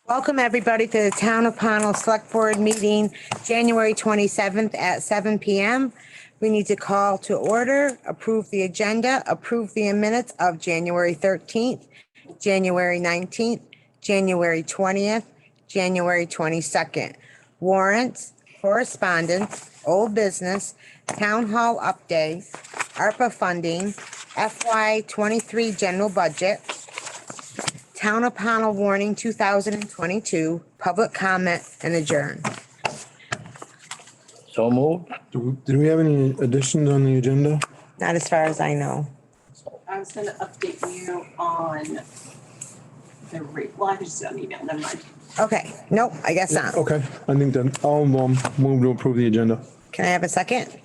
Welcome, everybody, to the Town of Pownal Selectboard meeting, January 27th at 7 p.m. We need to call to order, approve the agenda, approve the minutes of January 13th, January 19th, January 20th, January 22nd. Warrants, correspondence, old business, town hall update, ARPA funding, FY23 general budget, Town of Pownal warning 2022, public comment and adjourn. So moved. Do we have any additions on the agenda? Not as far as I know. I was gonna update you on the rate, well, I just got an email, never mind. Okay, nope, I guess not. Okay, I think that I'll move to approve the agenda. Can I have a second?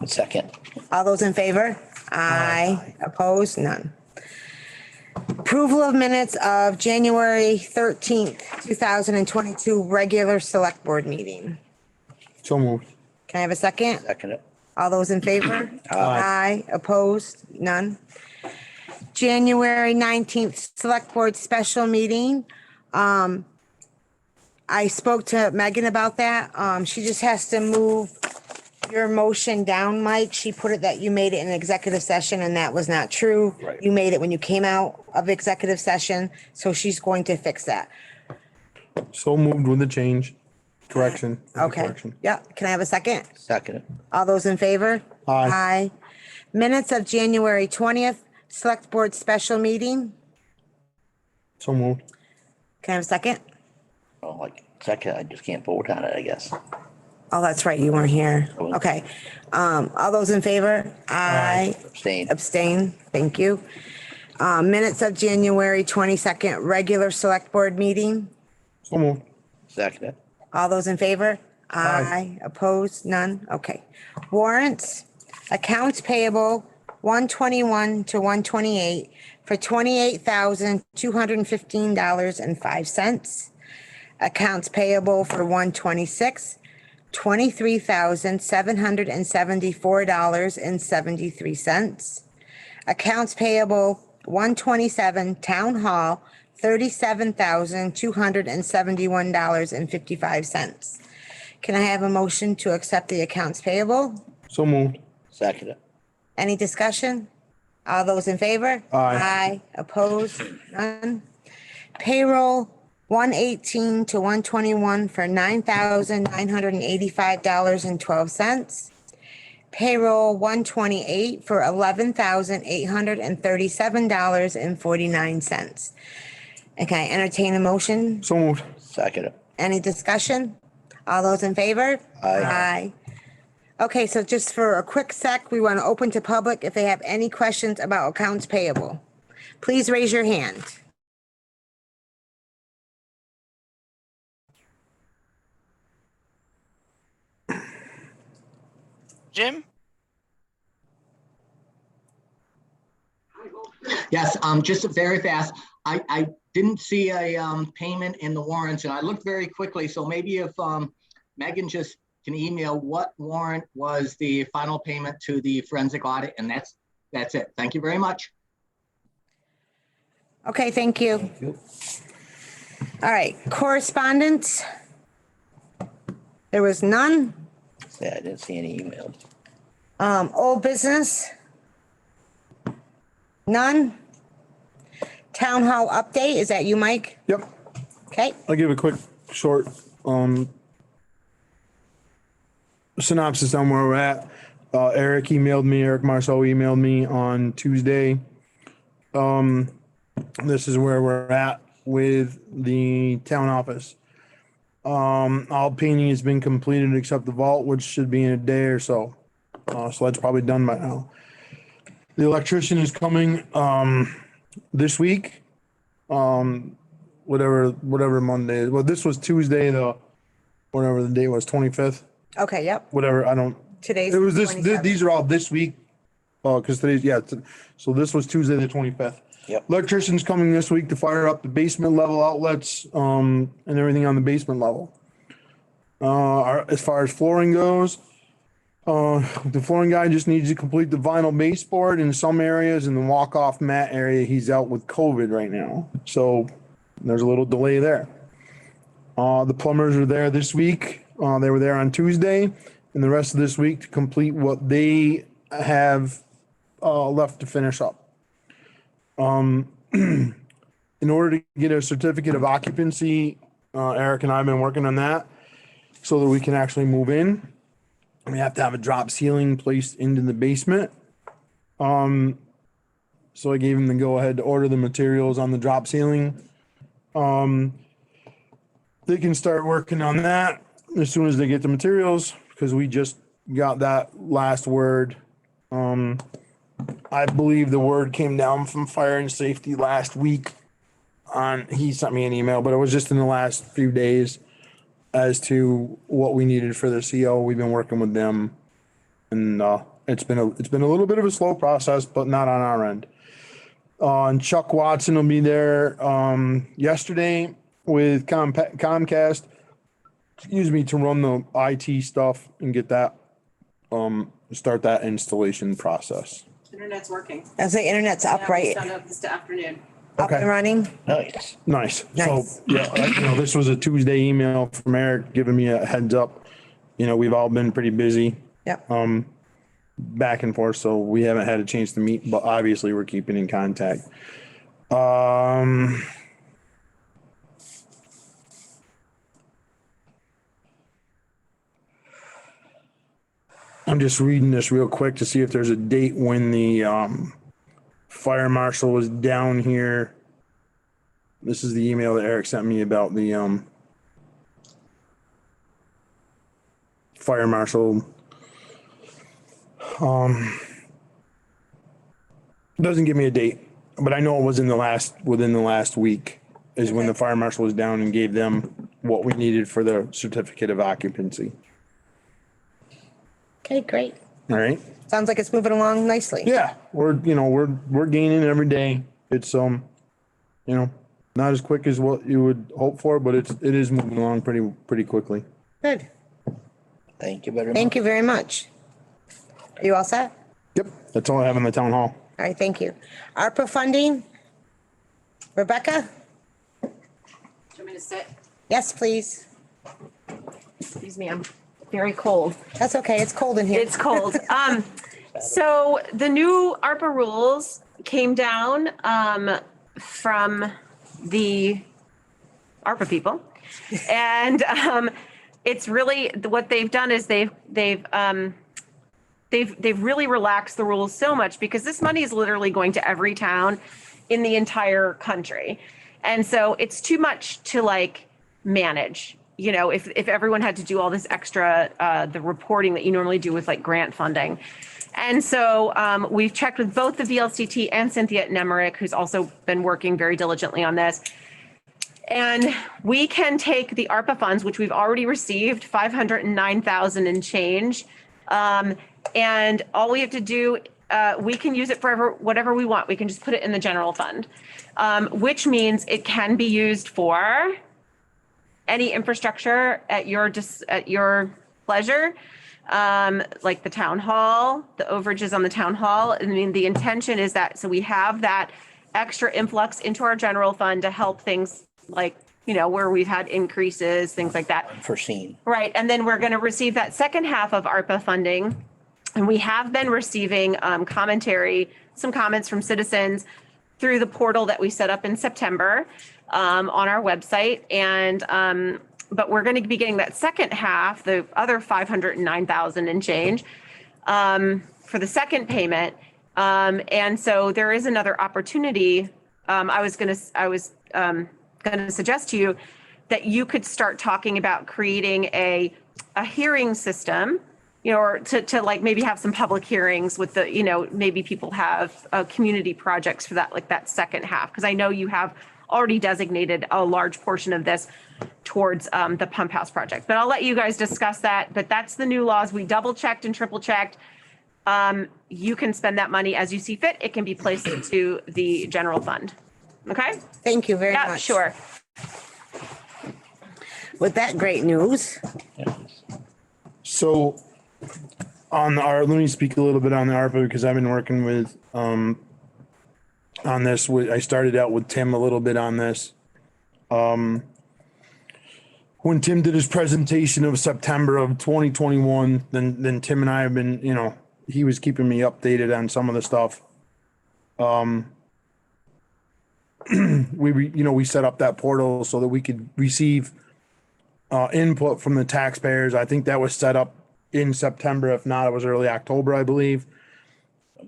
Second. All those in favor? Aye. Opposed? None. Approval of minutes of January 13th, 2022 regular select board meeting. So moved. Can I have a second? Second it. All those in favor? Aye. Opposed? None. January 19th select board special meeting. I spoke to Megan about that. She just has to move your motion down, Mike. She put it that you made it in executive session and that was not true. Right. You made it when you came out of executive session, so she's going to fix that. So moved with the change, correction. Okay. Correction. Yeah. Can I have a second? Second it. All those in favor? Aye. Aye. Minutes of January 20th, select board special meeting. So moved. Can I have a second? Oh, like second, I just can't vote on it, I guess. Oh, that's right. You weren't here. Okay. All those in favor? Aye. Abstain. Abstain. Thank you. Minutes of January 22nd, regular select board meeting. So moved. Second it. All those in favor? Aye. Opposed? None? Okay. Warrants, accounts payable, 121 to 128 for $28,215.05. Accounts payable for 126, $23,774.73. Accounts payable 127 Town Hall, $37,271.55. Can I have a motion to accept the accounts payable? So moved. Second it. Any discussion? All those in favor? Aye. Opposed? None. Payroll 118 to 121 for $9,985.12. Payroll 128 for $11,837.49. And can I entertain a motion? So moved. Second it. Any discussion? All those in favor? Aye. Okay, so just for a quick sec, we want to open to public if they have any questions about accounts payable. Please raise your hand. Jim? Yes, just very fast. I didn't see a payment in the warrants and I looked very quickly. So maybe if Megan just can email what warrant was the final payment to the forensic audit, and that's it. Thank you very much. Okay, thank you. Thank you. All right, correspondence. There was none. Yeah, I didn't see any emails. Old business. None. Town hall update. Is that you, Mike? Yep. Okay. I'll give a quick short synopsis on where we're at. Eric Marceau emailed me on Tuesday. This is where we're at with the town office. All painting has been completed except the vault, which should be in a day or so. So that's probably done by now. The electrician is coming this week. Whatever Monday is. Well, this was Tuesday, whatever the date was, 25th. Okay, yep. Whatever, I don't. Today's It was the this. 27th. These are all this week. Because today's so this was Tuesday the 25th. Yep. Electrician's coming this week to fire up the basement level outlets and everything on the basement level. As far as flooring goes, the flooring guy just needs to complete the vinyl baseboard in some areas. In the walk-off mat area, he's out with COVID right now, so there's a little delay there. The plumbers are there this week. They were there on Tuesday and the rest of this week to complete what they have left to finish up. In order to get a certificate of occupancy, Eric and I have been working on that so that we can actually move in. We have to have a drop ceiling placed into the basement. So I gave him the go ahead to order the materials on the drop ceiling. They can start working on that as soon as they get the materials, because we just got that last word. I believe the word came down from fire and safety last week he sent me an email, but it was just in the last few days as to what we needed for the CO. We've been working with them and, it's been a little bit of a slow process, but not on our end. And Chuck Watson will be there, yesterday with Comcast, to run the IT stuff and get that, start that installation process. Internet's working. As the internet's Yeah, up, we right? found out this afternoon. Up and running? Nice. Nice. So, Nice. yeah, this was a Tuesday email from Eric giving me a heads up. We've all been pretty busy. Yep. Back and forth, so we haven't had a chance to meet, but obviously we're keeping in contact. I'm just reading this real quick to see if there's a date when the fire marshal was down here. This is the email that Eric sent me about the fire marshal. Doesn't give me a date, but I know it was within the last week is when the fire marshal was down and gave them what we needed for the certificate of occupancy. Okay, great. All right. Sounds like it's moving along nicely. Yeah, we're gaining every day. It's not as quick as what you would hope for, but it is moving along pretty quickly. Good. Thank you very much. Thank you very much. Are you all set? Yep, that's all I have in the town hall. All right, thank you. ARPA funding? Rebecca? Do you want me to sit? Yes, please. Excuse me, I'm very cold. That's okay. It's cold in here. It's cold. So the new ARPA rules came down from the ARPA people. And it's really, what they've done is they've really relaxed the rules so much, because this money is literally going to every town in the entire country. And so it's too much to manage. If everyone had to do all this extra, the reporting that you normally do with grant funding. And so we've checked with both the VLCT and Cynthia at Nemrick, who's also been working very diligently on this. And we can take the ARPA funds, which we've already received, 509,000 and change. And all we have to do, we can use it for whatever we want. We can just put it in the general fund, which means it can be used for any infrastructure at your pleasure, like the town hall, the overages on the town hall. I mean, the intention is that, so we have that extra influx into our general fund to help things where we've had increases, things like that. Unforeseen. Right. And then we're going to receive that second half of ARPA funding. And we have been receiving some comments from citizens through the portal that we set up in September on our website. And but we're going to be getting that second half, the other 509,000 and change for the second payment. And so there is another opportunity. I was going to suggest to you that you could start talking about creating a hearing system, or to maybe have some public hearings with the, maybe people have community projects for that, that second half. Because I know you have already designated a large portion of this towards the pump house project. But I'll let you guys discuss that. But that's the new laws. We double checked and triple checked. You can spend that money as you see fit. It can be placed into the general fund. Okay? Thank you very Yeah, much. sure. With that great news. So let me speak a little bit on the ARPA, because I've been working with, on this. I started out with Tim a little bit on this. when Tim did his presentation of September of 2021, then Tim and I have been, he was keeping me updated on some of the stuff. We set up that portal so that we could receive input from the taxpayers. I think that was set up in September. If not, it was early October, I believe.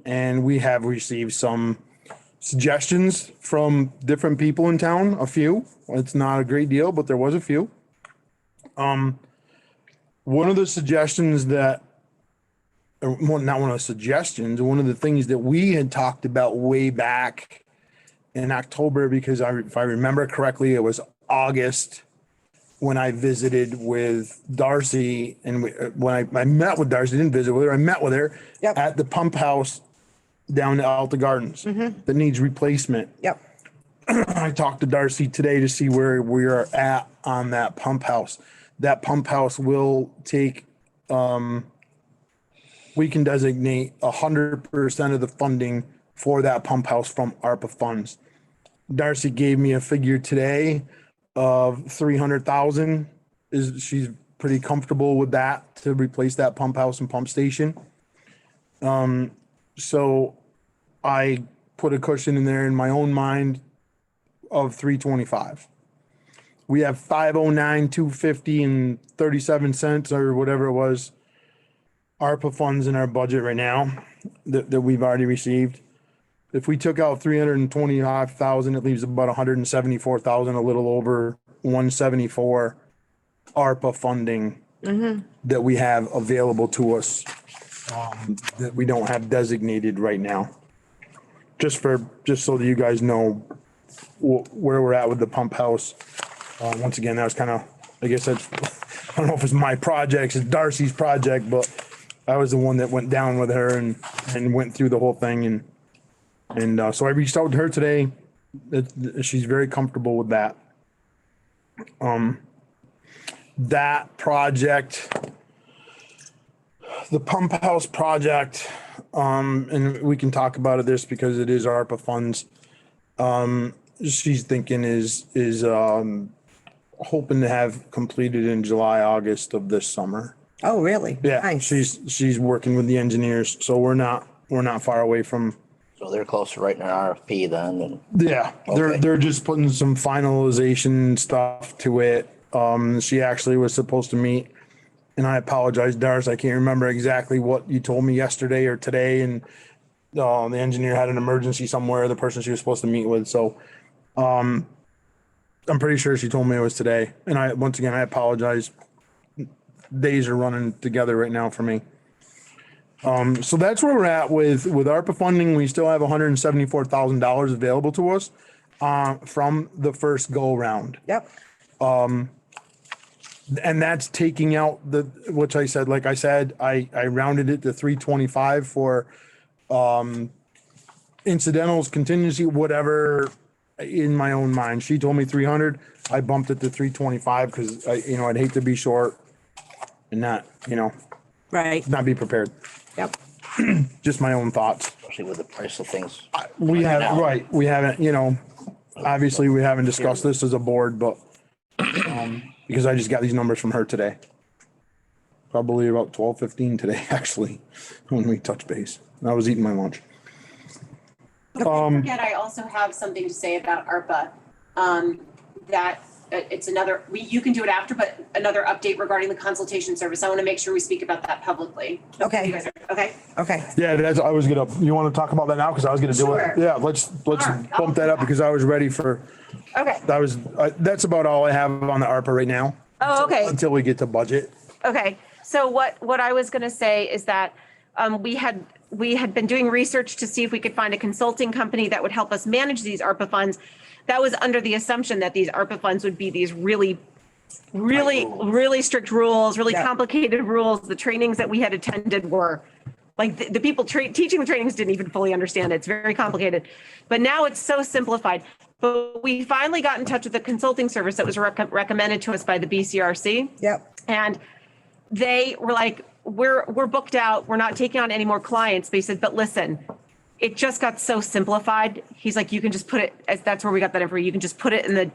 And we have received some suggestions from different people in town, a few. It's not a great deal, but there was a few. One of the suggestions that, well, not one of the suggestions, one of the things that we had talked about way back in October, because if I remember correctly, it was August when I visited with Darcy, and when I met with Darcy, didn't visit with her, I met with her Yep. at the pump house down at Alta Gardens that needs replacement. Yep. I talked to Darcy today to see where we are at on that pump house. That pump house will take, we can designate 100% of the funding for that pump house from ARPA funds. Darcy gave me a figure today of 300,000. She's pretty comfortable with that to replace that pump house and pump station. So I put a cushion in there in my own mind of 325. We have 509, 250 and 37 cents or whatever it was, ARPA funds in our budget right now that we've already received. If we took out 325,000, it leaves about 174,000, a little over 174 ARPA funding that we have available to us, that we don't have designated right now. Just so that you guys know where we're at with the pump house. Once again, that was kind of, I guess that's, I don't know if it's my project, it's Darcy's project, but I was the one that went down with her and went through the whole thing. And so I reached out to her today. She's very comfortable with that. That project, the pump house project, and we can talk about this because it is ARPA funds. She's thinking is hoping to have completed in July, August of this summer. Oh, really? Yeah, Nice. she's working with the engineers, so we're not far away from. So they're close to writing an RFP then, and Yeah, Okay. they're just putting some finalization stuff to it. She actually was supposed to meet, and I apologize, Darce, I can't remember exactly what you told me yesterday or today, and the engineer had an emergency somewhere, the person she was supposed to meet with, so I'm pretty sure she told me it was today. And once again, I apologize. Days are running together right now for me. So that's where we're at with ARPA funding. We still have $174,000 available to us from the first go round. Yep. And that's taking out which I said, like I said, I rounded it to 325 for incidentals, contingency, whatever in my own mind. She told me 300. I bumped it to 325 because I'd hate to be short and not Right. not be prepared. Yep. Just my own thoughts. especially with the price of things. We Right have, now. right, we haven't, obviously we haven't discussed this as a board, but because I just got these numbers from her today. Probably about 12:15 today, actually, when we touched base. I was eating my lunch. Forget, I also have something to say about ARPA. That it's another, you can do it after, but another update regarding the consultation service. I want to make sure we speak about that publicly. You Okay. guys are, okay? Okay. Yeah, you want to talk about that now? Because I was gonna do Sure. it. Yeah, let's Sure. bump that up because I was ready for, Okay. that's about all I have on the ARPA right now. Oh, okay. Until we get to budget. Okay, so what I was going to say is that we had been doing research to see if we could find a consulting company that would help us manage these ARPA funds. That was under the assumption that these ARPA funds would be these really strict rules, really Yeah. complicated rules. The trainings that we had attended were like the people teaching the trainings didn't even fully understand it. It's very complicated, but now it's so simplified. But we finally got in touch with the consulting service that was recommended to us by the BCRC. Yep. And they were like, we're booked out. We're not taking on any more clients. But he said, but listen, it just got so simplified. He's like, you can just put it, as that's where we got that info. You can just put it in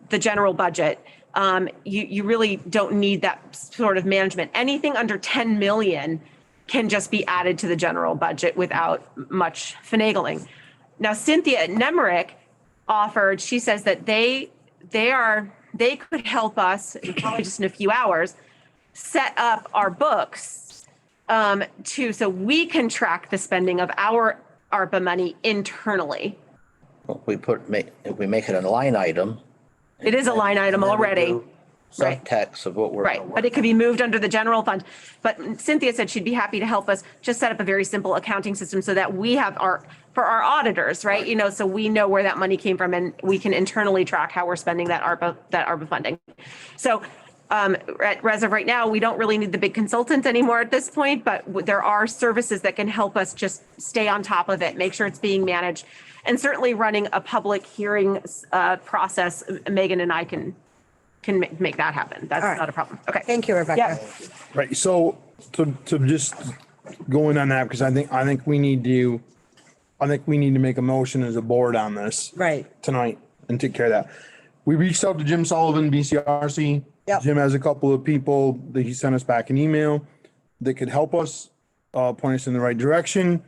the general budget. you really don't need that sort of management. Anything under 10 million can just be added to the general budget without much finagling. Now, Cynthia at Nemrick offered, she says that they could help us, probably just in a few hours, set up our books so we can track the spending of our ARPA money internally. If we make it a line item. It is a line item and then we already. do Right. Subtext of what we're. Right, but it could be moved under the general fund. But Cynthia said she'd be happy to help us just set up a very simple accounting system so that we have for our auditors, right? You know, so we know where that money came from and we can internally track how we're spending that ARPA funding. So as of right now, we don't really need the big consultant anymore at this point, but there are services that can help us just stay on top of it, make sure it's being managed. And certainly running a public hearing process, Megan and I can make that happen. That's right. not a problem. Okay. Thank you, Rebecca. Yeah. Right, so to just going on that, because I think we need to make a motion as a board on this. Right. Tonight and take care of that. We reached out to Jim Sullivan, BCRC. Yep. Jim has a couple of people that he sent us back an email that could help us, point us in the right direction.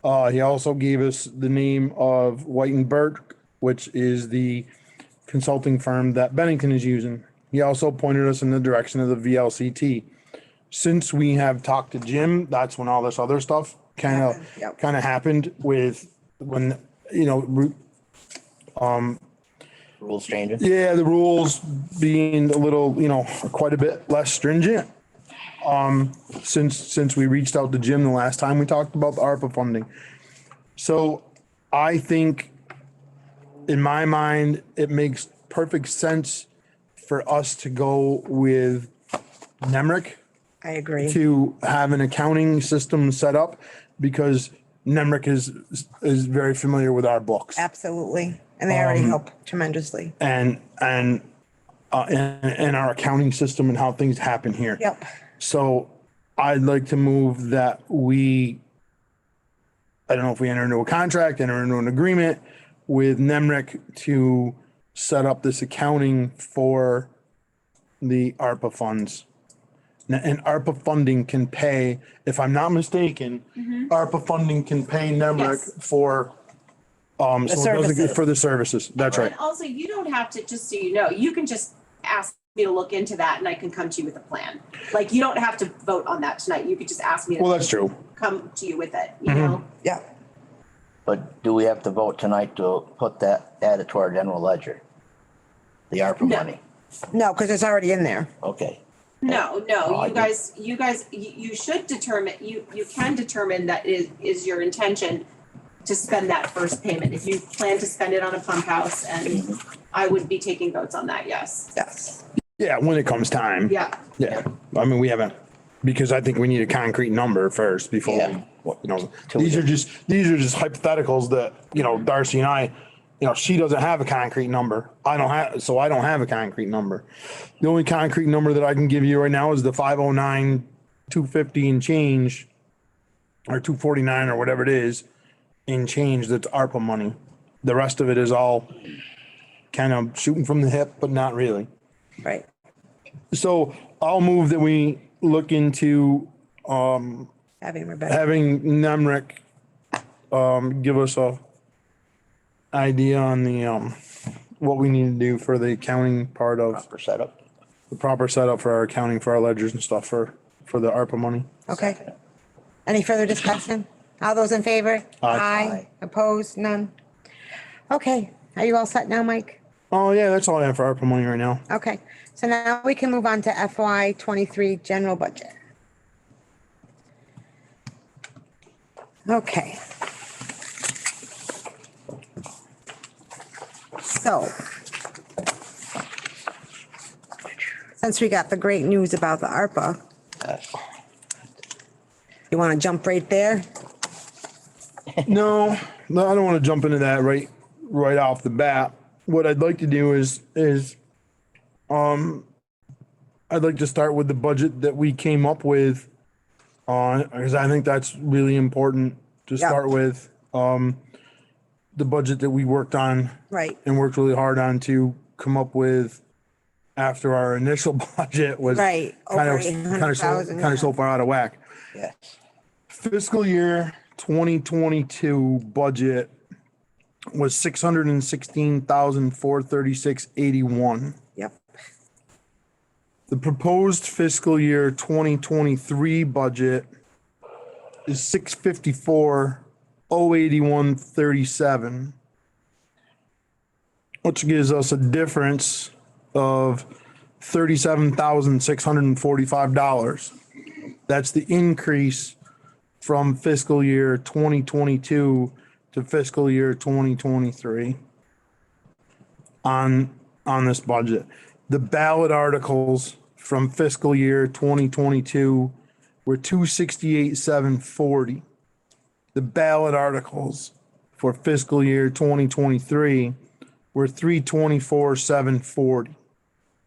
He also gave us the name of White and Burke, which is the consulting firm that Bennington is using. He also pointed us in the direction of the VLCT. Since we have talked to Jim, that's when all this other stuff kind Yep. of happened with when, Rules changing. yeah, the rules being a little, quite a bit less stringent. Since we reached out to Jim the last time we talked about the ARPA funding. So I think in my mind, it makes perfect sense for us to go with Nemrick I agree. to have an accounting system set up because Nemrick is very familiar with our books. Absolutely. And they already help tremendously. And our accounting system and how things happen here. Yep. So I'd like to move that I don't know if we enter into a contract, enter into an agreement with Nemrick to set up this accounting for the ARPA funds. And ARPA funding can pay, if I'm not mistaken, ARPA funding can pay Nemrick Yes. for so it doesn't services. for the services. That's right. And also, you don't have to, just so you know, you can just ask me to look into that and I can come to you with a plan. Like, you don't have to vote on that tonight. You could just ask me Well, to that's true. come to you with it, you know? Yeah. But do we have to vote tonight to add it to our general ledger? The ARPA No. money? No, because it's already in there. Okay. No, Oh, I you guys, you should determine, you can determine that is your intention to spend that first payment. If you plan to spend it on a pump house, and I would be taking votes on that, yes. Yes. Yeah, when it comes time. Yeah. Yeah. I mean, we haven't, because I think we need a concrete number first before, Yeah. these are just hypotheticals that, Darcy and I, she doesn't have a concrete number. I don't have a concrete number. The only concrete number that I can give you right now is the 509, 250 and change, or 249 or whatever it is in change. That's ARPA money. The rest of it is all kind of shooting from the hip, but not really. Right. So I'll move that we look into Having Rebecca. having Nemrick give us a idea on the what we need to do for the accounting part of Proper setup. the proper setup for our accounting for our ledgers and stuff for the ARPA money. Okay. Any further discussion? All those in favor? Aye. Opposed? None? Okay. Are you all set now, Mike? Oh yeah, that's all I have for ARPA money right now. Okay. So now we can move on to FY '23 general budget. Okay. So since we got the great news about the ARPA, Yes. you want to jump right there? No, I don't want to jump into that right off the bat. What I'd like to do is I'd like to start with the budget that we came up with because I think that's really important to Yeah. start with. The budget that we worked on Right. and worked really hard on to come up with after our initial budget was Right, kind over of, kind of so, 800,000, kind of so far out of whack. Yes. Fiscal year 2022 budget was 616,436.81. Yep. The proposed fiscal year 2023 budget is 654,081.37, which gives us a difference of $37,645. That's the increase from fiscal year 2022 to fiscal year 2023 on this budget. The ballot articles from fiscal year 2022 were 268,740. The ballot articles for fiscal year 2023 were 324,740.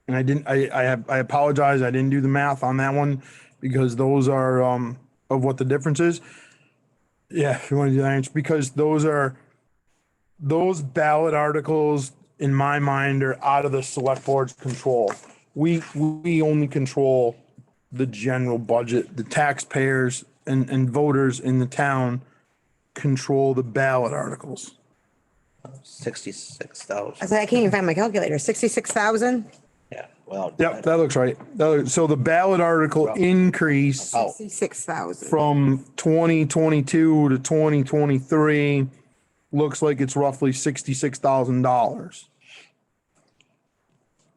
And I apologize, I didn't do the math on that one because those are of what the difference is. Yeah, if you want to do that, it's because those ballot articles in my mind are out of the select board's control. We only control the general budget. The taxpayers and voters in the town control the ballot articles. 66,000. I said, I can't even find my calculator. 66,000? Yeah, well. Yep, that looks right. So the ballot article increase Oh. 66,000. from 2022 to 2023 looks like it's roughly $66,000.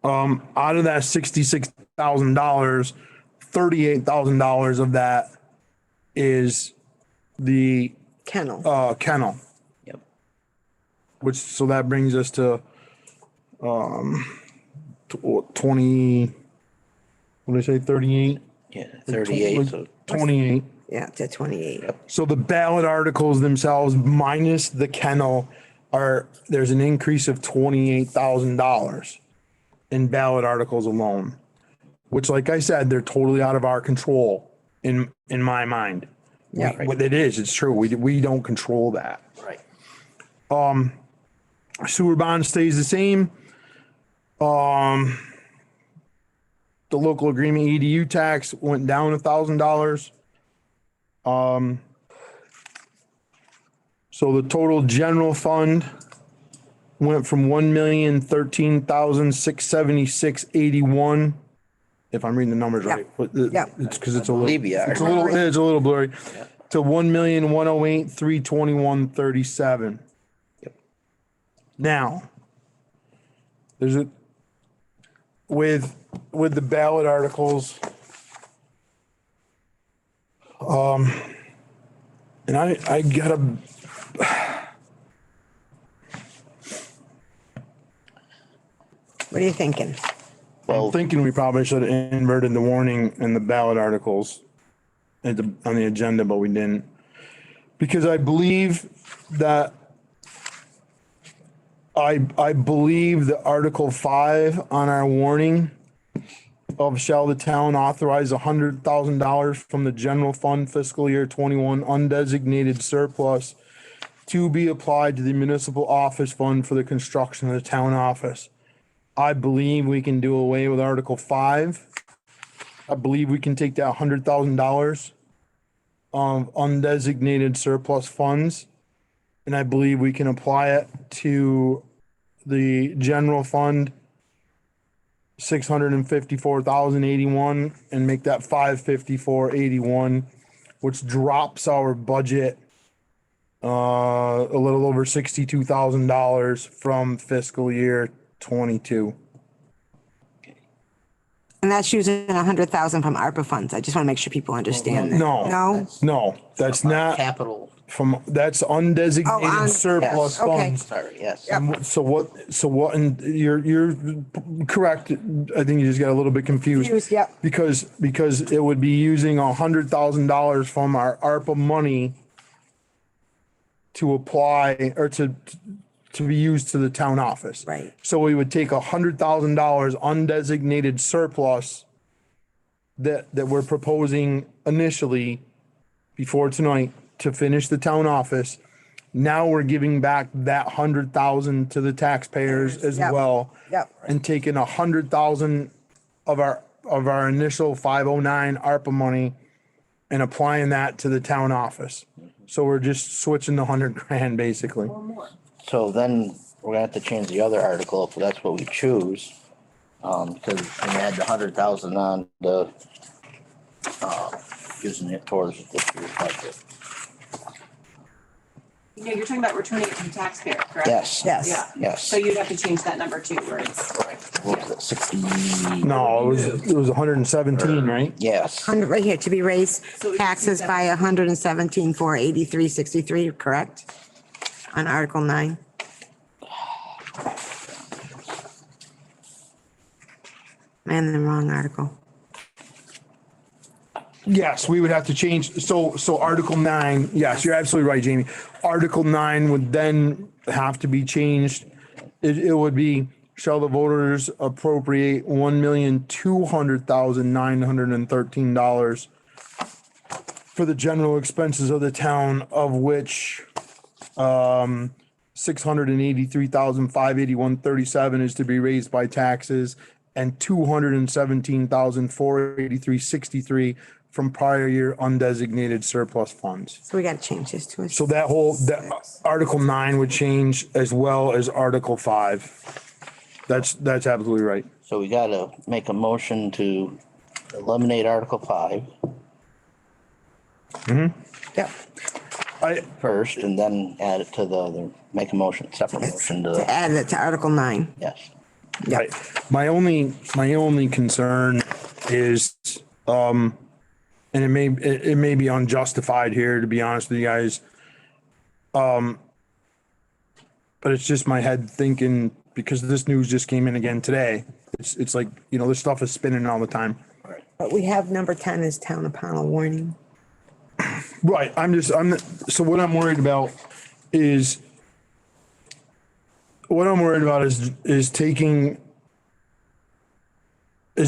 Out of that $66,000, $38,000 of that is the Kennel. kennel, Yep. which, so that brings us to 20, what did I say, 38? Yeah, 38, so 28. Yeah, to 28. So the ballot articles themselves minus the kennel there's an increase of $28,000 in ballot articles alone, which, like I said, they're totally out of our control in my mind. Yeah. What it is, it's true. We don't control that. right. Sewer bond stays the same. The local agreement EDU tax went down $1,000. So the total general fund went from 1,013,676.81. If I'm reading the numbers right. But Yep. it's because it's a Believe you are. it's a little blurry. To 1,108,321.37. Yep. Now, there's with the ballot articles. And I gotta, What are you thinking? I'm thinking we probably should have inverted the warning in the ballot articles on the agenda, but we didn't. Because I believe that I believe that Article 5 on our warning of shall the town authorize $100,000 from the general fund fiscal year 21 undesignated surplus to be applied to the municipal office fund for the construction of the town office. I believe we can do away with Article 5. I believe we can take that $100,000 of undesignated surplus funds, and I believe we can apply it to the general fund 654,081 and make that 554.81, which drops our budget a little over $62,000 from fiscal year 22. And that's using 100,000 from ARPA funds. I just want to make sure people understand that. No, that's not Capital, that's undesignated surplus yes. Okay. funds. sorry, yes. Yep. So what, and you're correct. I think you just got a little bit confused. Yep. Because it would be using $100,000 from our ARPA money to apply or to be used to the town office. Right. So we would take $100,000 undesignated surplus that we're proposing initially before tonight to finish the town office, Now we're giving back that 100,000 to the taxpayers as Yep. well. Yep. And taking 100,000 of our initial 509 ARPA money and applying that to the town office. So we're just switching the 100 grand basically. So then we're gonna have to change the other article if that's what we choose. Because we had the 100,000 on the, using it towards this year's budget. You know, you're talking about returning it to the taxpayer, correct? Yes. Yes. Yeah. Yes. So you'd have to change that number too, where it's, What was it, 60? No, it was 117, right? Yes. 100 right here, to be raised So it's taxes by 117, 483.63, correct? On Article 9. And the wrong article. Yes, we would have to change. So Article 9, yes, you're absolutely right, Jamie. Article 9 would then have to be changed. It would be, shall the voters appropriate $1,200,913 for the general expenses of the town, of which 683,581.37 is to be raised by taxes, and 217,483.63 from prior year undesignated surplus funds. So we got to change this to a. So that Article 9 would change as well as Article 5. That's absolutely right. So we gotta make a motion to eliminate Article 5 Yep. first and then add it to the other, make a motion, separate motion to, To add it to Article 9. yes. Right. My only concern is, and it may be unjustified here, to be honest with you guys. But it's just my head thinking, because this news just came in again today. It's like, this stuff is spinning all the time. But we have number 10 is Town of Pownal warning. Right. So what I'm worried about is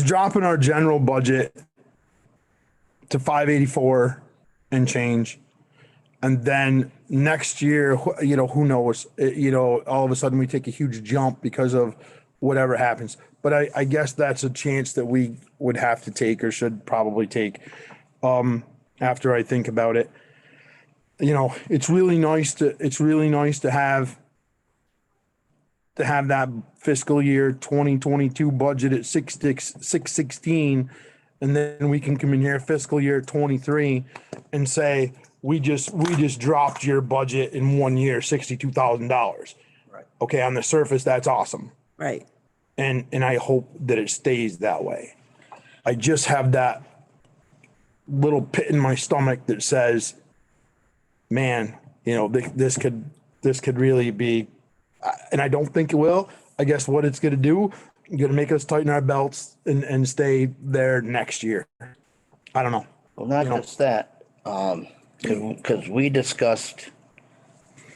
dropping our general budget to 584 and change. And then next year, who knows, all of a sudden we take a huge jump because of whatever happens. But I guess that's a chance that we would have to take, or should probably take, after I think about it. It's really nice to have that fiscal year 2022 budget at 616, and then we can come in here fiscal year 23 and say, we just dropped your budget in 1 year, $62,000. Right. Okay, on the surface, that's awesome. Right. And I hope that it stays that way. I just have that little pit in my stomach that says, man, this could really be, and I don't think it will. I guess what it's going to do, going to make us tighten our belts and stay there next year. I don't know. Well, not just that, because we discussed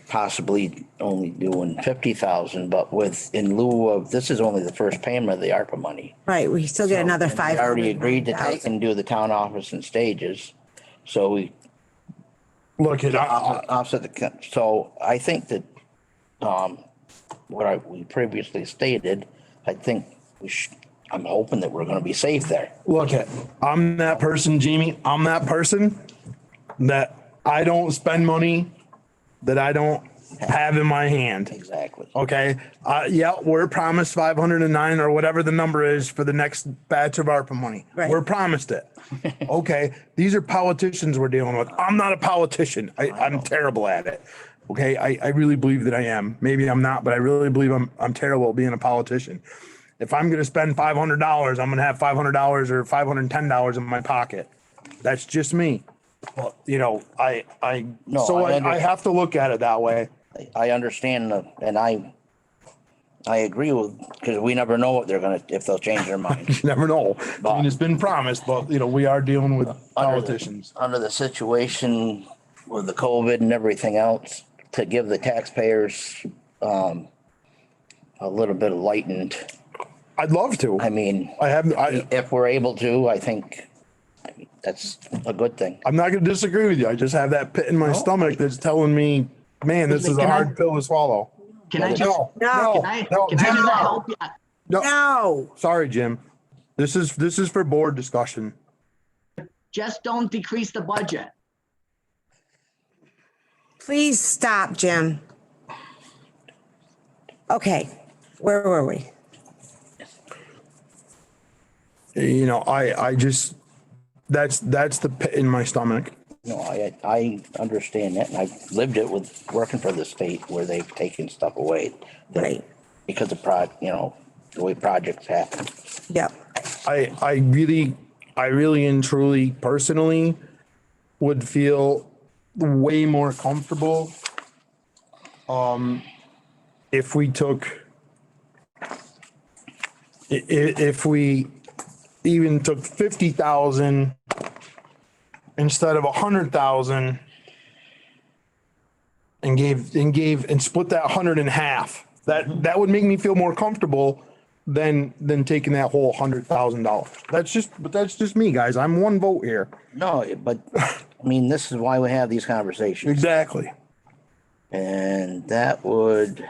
possibly only doing 50,000, but in lieu of, this is only the first payment of the ARPA money. Right. We still get another And we 500. already agreed to take and do the town office in stages. So we Look at, offset so I think that, we previously stated, I think I'm hoping that we're gonna be safe there. I'm that person, Jamie. I'm that person that I don't spend money that I don't have in my hand. Exactly. Okay. Yeah, we're promised 509 or whatever the number is for the next batch of ARPA money. Right. We're promised it. Okay. These are politicians we're dealing with. I'm not a politician. I'm terrible at it. Okay. I really believe that I am. Maybe I'm not, but I really believe I'm terrible at being a politician. If I'm going to spend $500, I'm going to have $500 or $510 in my pocket. That's just me. Well, I have to look at it that way. I understand and I agree with, because we never know what if they'll change their mind. You never know. I mean, it's been promised, but we are dealing with politicians. Under the situation with the COVID and everything else, to give the taxpayers a little bit of lightened. I'd love to. I mean, if we're able to, I think that's a good thing. I'm not going to disagree with you. I just have that pit in my stomach that's telling me Man, this is a Can I- hard pill to swallow. Can I just, No, No. no, can I, no, can I Jim, just no. help you? No, Sorry, Jim. This is for board discussion. Just don't decrease the budget. please stop, Jim. Okay, where were we? You know, I just, that's the pit in my stomach. No, I understand that, and I've lived it with working for the state where they've taken stuff away. that- Right. Because of the way projects happen. Yep. I really and truly personally would feel way more comfortable if we took if we even took 50,000 instead of 100,000 and split that 100 in half. That would make me feel more comfortable than taking that whole $100,000. That's just me, guys. I'm one vote here. No, but, I mean, this is why we have these conversations. Exactly. And that would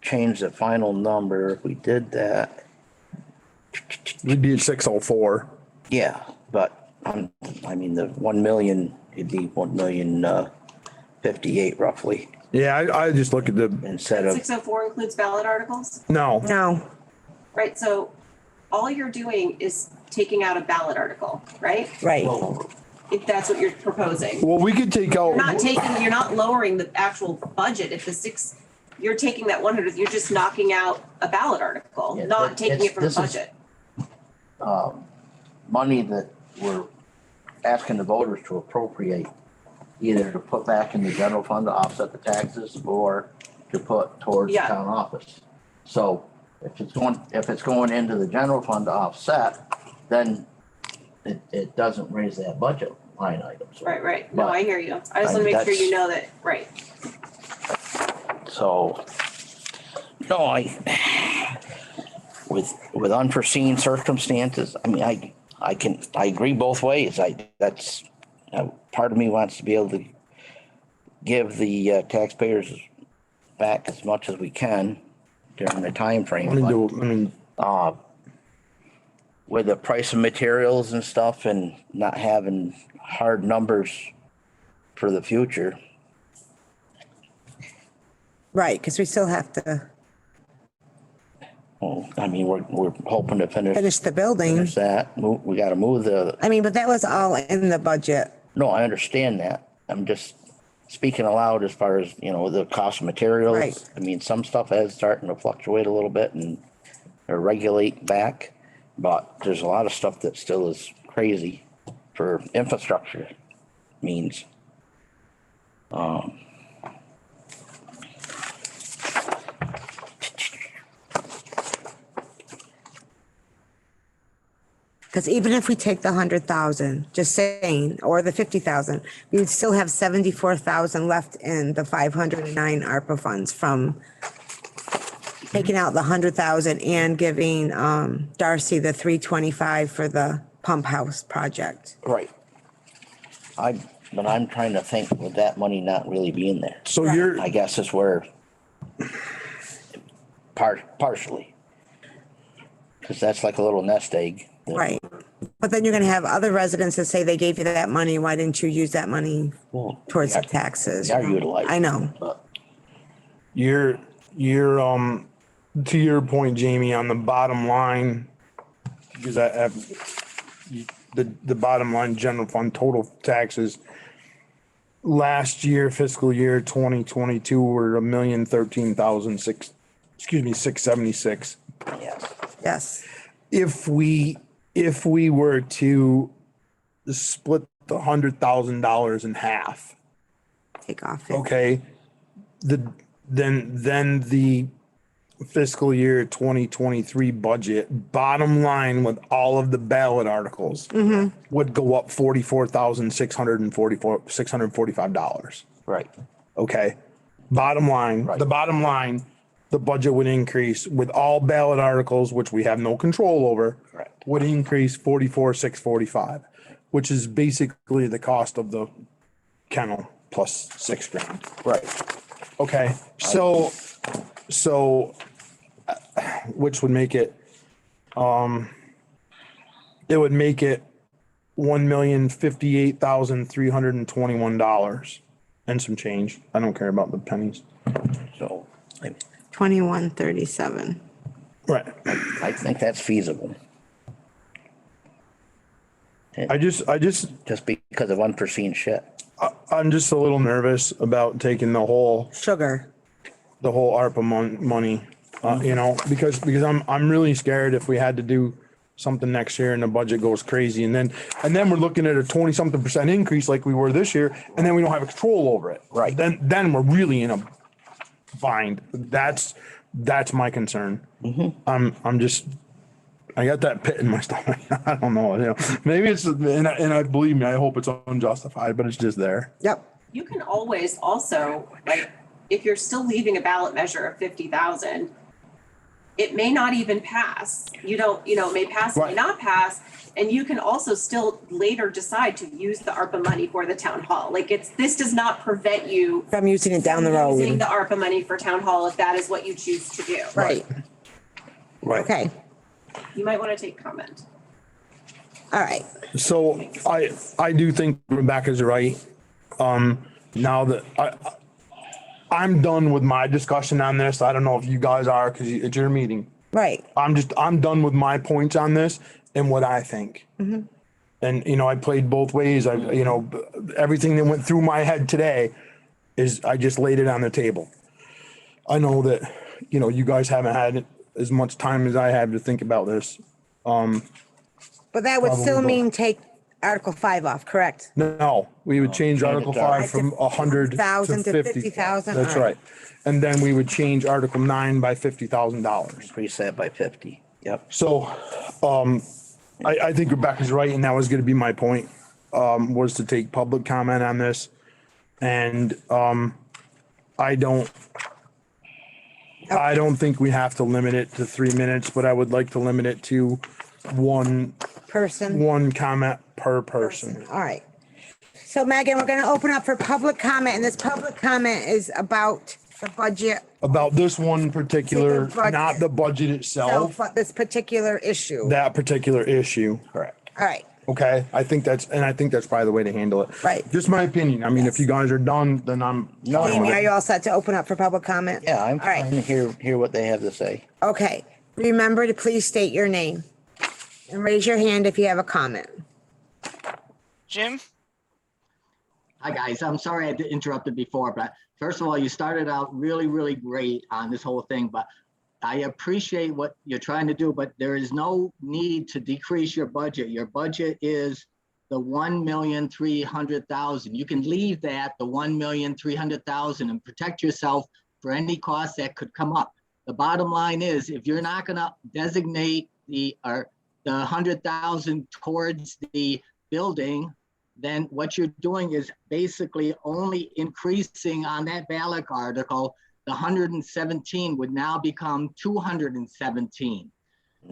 change the final number if we did that. We'd be at 604. Yeah, but I mean, the 1 million, it'd be 1,058,000 roughly Yeah, I just look at the, instead of, 604 includes ballot articles, no, No, right? So all you're doing is taking out a ballot article, right? right. If that's what you're proposing. well, we could take out, You're not lowering the actual budget. If you're taking that 100, you're just knocking out a ballot article, Yeah, not but taking it from the this is- budget. money that we're asking the voters to appropriate, either to put back in the general fund to offset the taxes or to put towards the Yeah. town office. So if it's going into the general fund to offset, then it doesn't raise that budget line item. So- Right. No, But- I hear you. I just want to make sure you know that, right. So, no, with unforeseen circumstances, I mean, I agree both ways. Part of me wants to be able to give the taxpayers back as much as we can during the time frame. With the price of materials and stuff and not having hard numbers for the future. Right, because we still have to Well, I mean, we're hoping to finish the building. that. We gotta move I mean, but that was all in the budget. no, I understand that. I'm just speaking aloud as far as, the cost of materials. Right. I mean, some stuff is starting to fluctuate a little bit and or regulate back, but there's a lot of stuff that still is crazy for infrastructure means. Because even if we take the 100,000, just saying, or the 50,000, we would still have 74,000 left in the 509 ARPA funds from taking out the 100,000 and giving Darcy the 325 for the pump house project. Right. But I'm trying to think with that money not really being there. so Right. you're, I guess is where partially. Cause that's like a little nest egg. that- Right. But then you're going to have other residents that say they gave you that money. Why didn't you use that money Well, towards the they are- taxes? They are utilized. I know. But you're to your point, Jamie, on the bottom line, because I have the bottom line general fund total taxes last year, fiscal year 2022 were 676. yes, Yes. If we were to split the $100,000 in half, Take off it. okay, then the fiscal year 2023 budget, bottom line with all of the ballot articles would go up $44,645. right. Okay. Bottom line, Right. the bottom line, the budget would increase with all ballot articles, which we have no control over. Correct. Would increase 44,645, which is basically the cost of the kennel plus $6,000. Right. Okay, so, which would make it, it would make it $1,058,321 and some change. I don't care about the pennies. So 2137. Right. I think that's feasible. I just, Just because of unforeseen shit. I'm just a little nervous about taking the whole Sugar. ARPA money, you know, because I'm really scared if we had to do something next year and the budget goes crazy and then we're looking at a 20-something% increase like we were this year, and then we don't have control over it. Right. Then we're really in a bind. That's my concern. I got that pit in my stomach. I don't know, you know, maybe it's, and I believe me, I hope it's unjustified, but it's just there. Yep. You can always also, like, if you're still leaving a ballot measure of 50,000, it may not even pass. You don't, it may pass, it may Right. not pass. And you can also still later decide to use the ARPA money for the town hall. Like, this does not prevent you From using it down the using road. the ARPA money for town hall if that is what you choose to do. Right. Right. Okay. You might want to take comment. All right. So I do think Rebecca's right. Now that I'm done with my discussion on this. I don't know if you guys are, because it's your meeting. Right. I'm done with my points on this and what I think. And, you know, I played both ways. Everything that went through my head today is I just laid it on the table. I know that, you guys haven't had as much time as I have to think about this. But that would still Probably mean take Article 5 off, correct? No, we would change change it Article to- 5 from 100,000 to 50,000. 50,000. That's All right. And then we would change Article 9 by $50,000. Increase that by 50. Yep. So, I think Rebecca's right, and that was gonna be my point, was to take public comment on this. And, I don't think we have to limit it to 3 minutes, but I would like to limit it to one comment per person. All right. So Megan, we're going to open up for public comment, and this public comment is about the budget. About this one particular, The budget. not the budget itself, But this particular issue. that particular issue. Correct. All right. Okay, I think that's probably the way to handle it. Right. Just my opinion. I mean, if you guys are done, then I'm. No, Amy, are you all set to open up for public comment? Yeah, I'm All right. trying to hear what they have to say. Okay. Remember to please state your name and raise your hand if you have a comment. Jim? Hi, guys. I'm sorry I interrupted before, but first of all, you started out really, really great on this whole thing, but I appreciate what you're trying to do, but there is no need to decrease your budget. Your budget is the 1,300,000. You can leave that, the 1,300,000, and protect yourself for any costs that could come up. The bottom line is, if you're not gonna designate the 100,000 towards the building, then what you're doing is basically only increasing on that ballot article. The 117 would now become 217.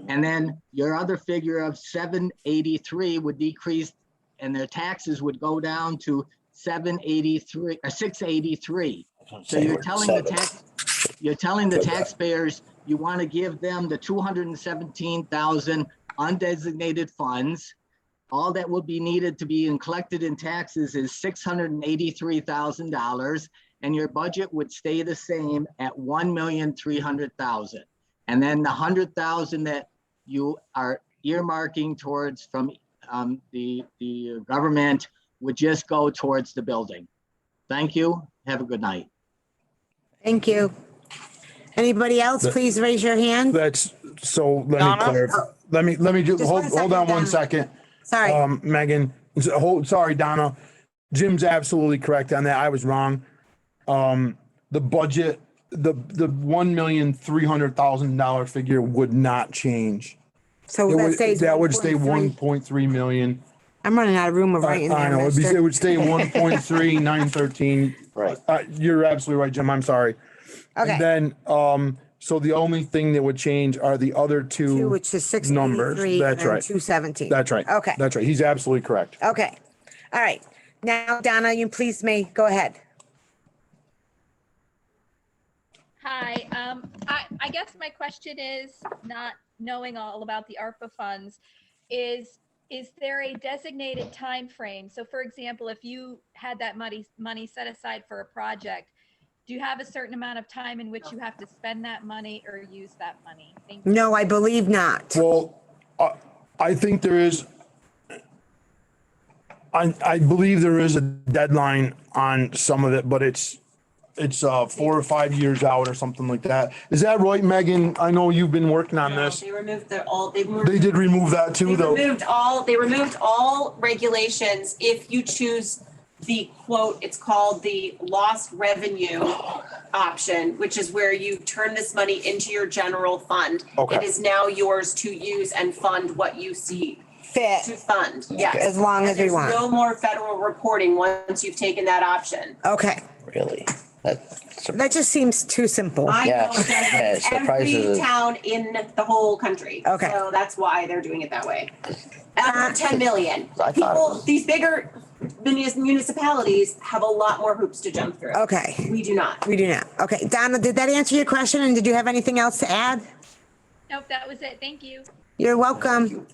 And then your other figure of 783 would decrease, and their taxes would go down to 783 or 683. So you're telling the taxpayers you want to give them the 217,000 undesignated funds. All that will be needed to be collected in taxes is $683,000, and your budget would stay the same at 1,300,000. And then the 100,000 that you are earmarking towards from the government would just go towards the building. Thank you. Have a good night. Thank you. Anybody else, please raise your hand. That's, so let me Donna? clarify. Let me just Just one hold on second, 1 Donna. second. Sorry. Megan, sorry, Donna. Jim's absolutely correct on that. I was wrong. The budget, the $1,300,000 figure would not change. So That would stay 1.3. 1.3 million. I'm running out of room of writing I there, know, mister. it would stay 1.3913. Right. You're absolutely right, Jim. I'm sorry. Okay. And then, so the only thing that would change are the other two Which is numbers. 683 That's and right. 217. That's right. Okay. That's right. He's absolutely correct. Okay. All right. Now, Donna, you please may go ahead. Hi, I guess my question is, not knowing all about the ARPA funds, is there a designated time frame? So for example, if you had that money set aside for a project, do you have a certain amount of time in which you have to spend that money or use that money? Thank you. No, I believe not. Well, I think there is, I believe there is a deadline on some of it, but it's 4 or 5 years out or something like that. Is that right, Megan? I know you've been working on this. They removed they They did remove that too, though. They removed all regulations if you choose the quote, it's called the lost revenue option, which is where you turn this money into your general fund. Okay. It is now yours to use and fund what you see Fit, to fund. Yes. as long as we There's want. no more federal reporting once you've taken that option. Okay, Really? that just seems too simple. I Yeah, know it yeah, it does every surprises us. town in the whole country. Okay. So that's why they're doing it that way. After 10 million, I thought it people, was- these bigger municipalities have a lot more hoops to jump through. Okay, We do not. we do not. Okay, Donna, did that answer your question? And did you have anything else to add? Nope, that was it. Thank you. You're welcome.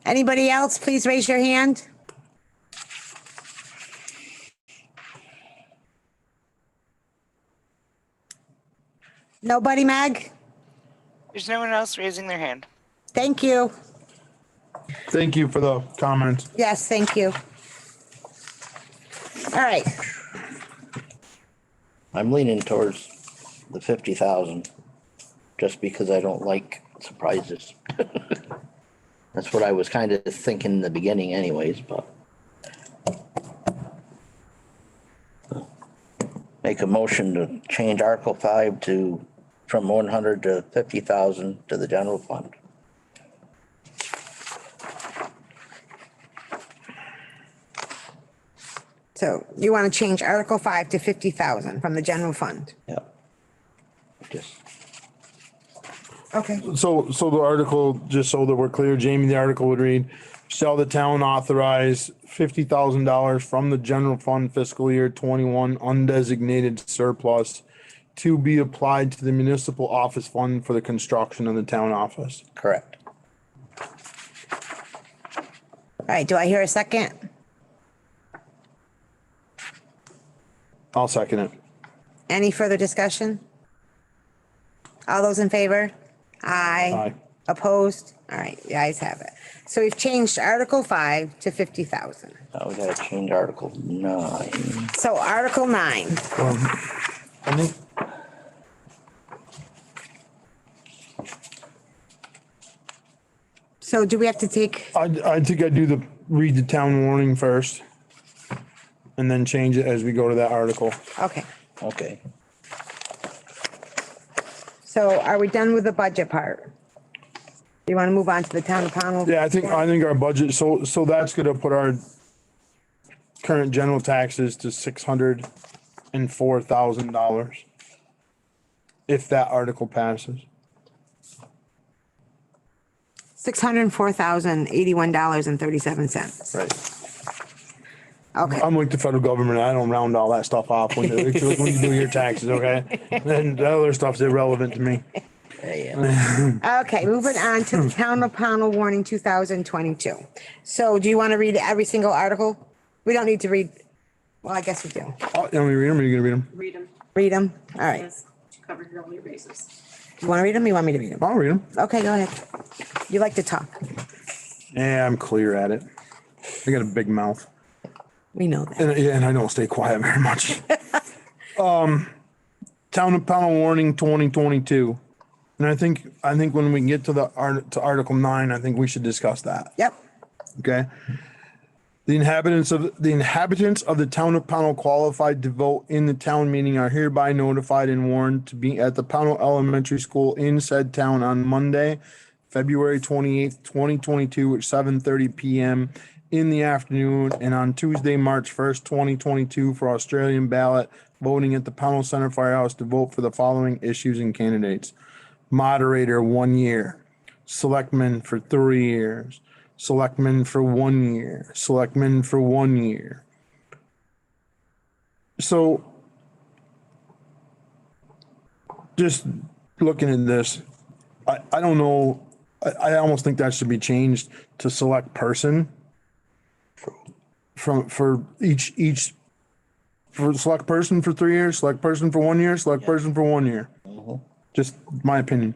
Anybody else, please raise your hand. Nobody, Meg? There's no one else raising their hand. Thank you. Thank you for the comments. Yes, thank you. All right, I'm leaning towards the 50,000, just because I don't like surprises. That's what I was kind of thinking in the beginning anyways, but. Make a motion to change Article 5 from 100 to 50,000 to the general fund. so you want to change Article 5 to 50,000 from the general fund? Yep. Just, Okay. So the article, just so that we're clear, Jamie, the article would read, shall the town authorize $50,000 from the general fund fiscal year 21 undesignated surplus to be applied to the municipal office fund for the construction of the town office? correct. All right, do I hear a second? I'll second it. Any further discussion? All those in favor? Aye. Aye. Opposed? All right, the ayes have it. So we've changed Article 5 to 50,000. Now we gotta change Article 9. So Article 9, I think, so do we have to take, I think I'd read the town warning first and then change it as we go to that article. okay. Okay. So are we done with the budget part? Do you want to move on to the town of Pownell? Yeah, I think our budget, so that's gonna put our current general taxes to $604,000. If that article passes. $604,081.37. Right. Okay, I'm like the federal government. I don't round all that stuff off when you do your taxes, okay? And the other stuff's irrelevant to me. Yeah. okay, moving on to the town of Pownell warning 2022. So do you want to read every single article? We don't need to read, well, I guess we do. Oh, you want me to read them or you gonna read them? Read them. Read them? All right. To cover your only basis. You want to read them? You want me to read them? I'll read them. Okay, go ahead. You like to talk. Yeah, I'm clear at it. I got a big mouth. We know that. And I don't stay quiet very much. Town of Pownell warning 2022. And I think when we get to to Article 9, I think we should discuss that. Yep. Okay. The inhabitants of the town of Pownell qualified to vote in the town meeting are hereby notified and warned to be at the Pownell Elementary School in said town on Monday, February 28th, 2022 at 7:30 PM in the afternoon, and on Tuesday, March 1st, 2022 for Australian ballot voting at the Pownell Center Firehouse to vote for the following issues and candidates. Moderator, 1 year. Selectman for 3 years. Selectman for 1 year. Selectman for 1 year. So just looking at this, I don't know, I almost think that should be changed to select person. For each, for select person for 3 years, select person for 1 year, select person for 1 year. Just my opinion.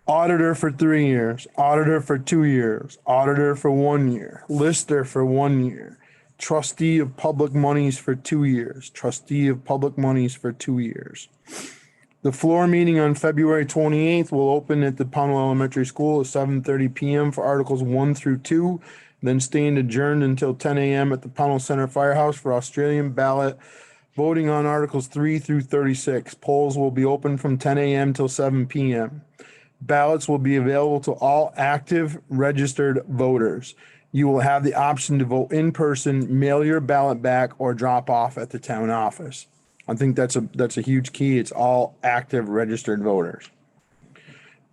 Auditor for 3 years, auditor for 2 years, auditor for 1 year, lister for 1 year, trustee of public monies for 2 years, trustee of public monies for 2 years. The floor meeting on February 28th will open at the Pownal Elementary School at 7:30 PM for Articles 1 through 2, then stand adjourned until 10 AM at the Pownal Center Firehouse for Australian ballot voting on Articles 3 through 36. Polls will be open from 10 AM till 7 PM. Ballots will be available to all active registered voters. You will have the option to vote in person, mail your ballot back, or drop off at the town office. I think that's a huge key. It's all active registered voters.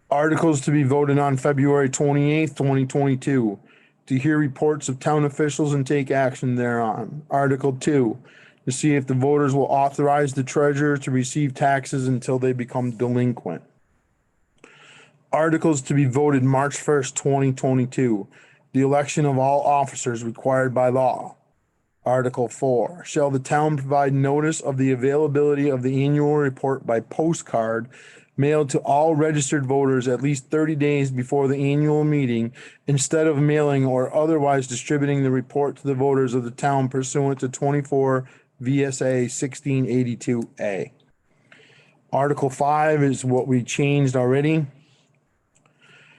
Articles to be voted on February 28th, 2022. To hear reports of town officials and take action thereon. Article 2, to see if the voters will authorize the treasurer to receive taxes until they become delinquent. Articles to be voted March 1st, 2022. The election of all officers required by law. Article 4, shall the town provide notice of the availability of the annual report by postcard mailed to all registered voters at least 30 days before the annual meeting instead of mailing or otherwise distributing the report to the voters of the town pursuant to 24 VSA 1682A. Article 5 is what we changed already.